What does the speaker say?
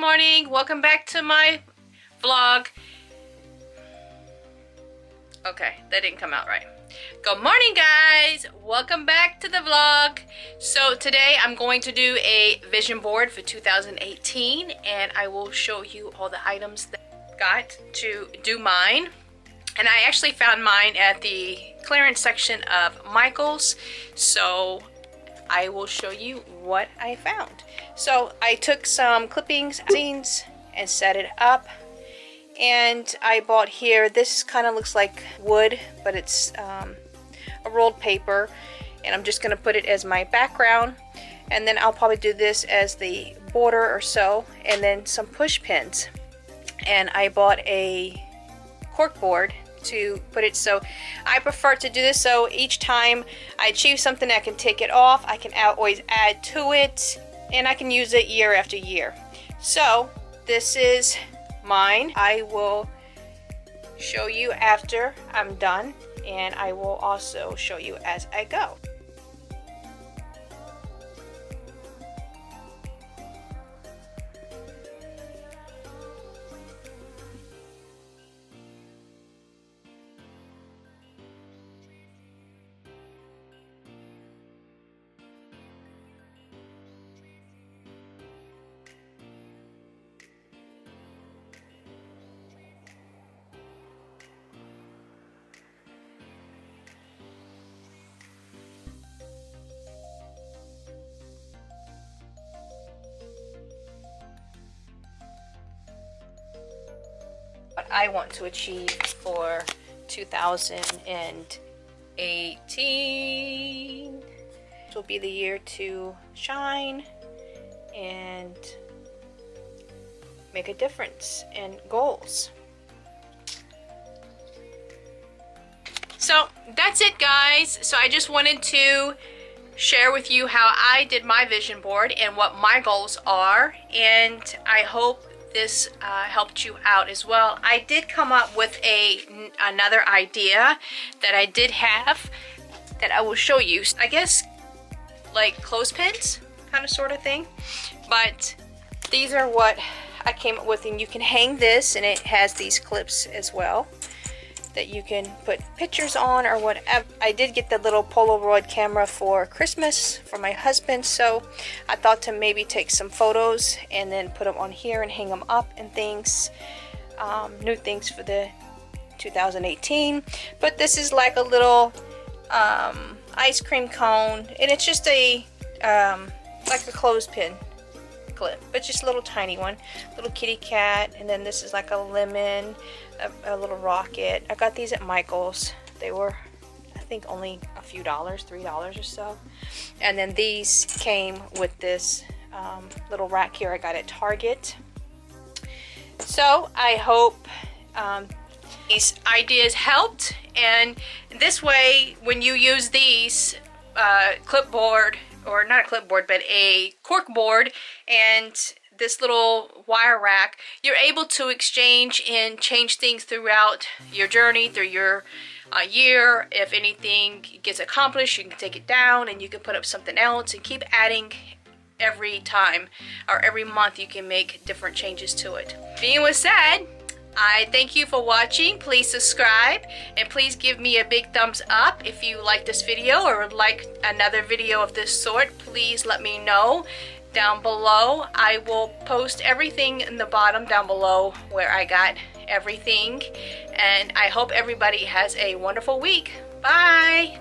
morning. Welcome back to my vlog. Okay, that didn't come out right. Good morning, guys. Welcome back to the vlog. So today I'm going to do a vision board for 2018, and I will show you all the items that I got to do mine. And I actually found mine at the clearance section of Michael's, so I will show you what I found. So I took some clippings, scenes, and set it up. And I bought here, this kind of looks like wood, but it's a rolled paper. And I'm just going to put it as my background. And then I'll probably do this as the border or so. And then some push pins. And I bought a cork board to put it, so I prefer to do this so each time I achieve something I can take it off, I can always add to it, and I can use it year after year. So this is mine. I will show you after I'm done, and I will also show you as I go. What I want to achieve for 2018. This will be the year to shine and make a difference in goals. So that's it, guys. So I just wanted to share with you how I did my vision board and what my goals are, and I hope this helped you out as well. I did come up with another idea that I did have that I will show you. I guess like clothespins kind of sort of thing, but these are what I came up with, and you can hang this, and it has these clips as well that you can put pictures on or whatever. I did get the little Polaroid camera for Christmas for my husband, so I thought to maybe take some photos and then put them on here and hang them up and things. New things for the 2018. But this is like a little ice cream cone, and it's just a like a clothespin clip, but just a little tiny one. Little kitty cat, and then this is like a lemon, a little rocket. I got these at Michael's. They were, I think, only a few dollars, $3 or so. And then these came with this little rack here I got at Target. So I hope these ideas helped, and this way when you use these clipboard, or not a clipboard, but a cork board, and this little wire rack, you're able to exchange and change things throughout your journey, through your year. If anything gets accomplished, you can take it down and you can put up something else and keep adding every time, or every month you can make different changes to it. Being with said, I thank you for watching. Please subscribe, and please give me a big thumbs up if you like this video or would like another video of this sort. Please let me know down below. I will post everything in the bottom down below where I got everything, and I hope everybody has a wonderful week. Bye.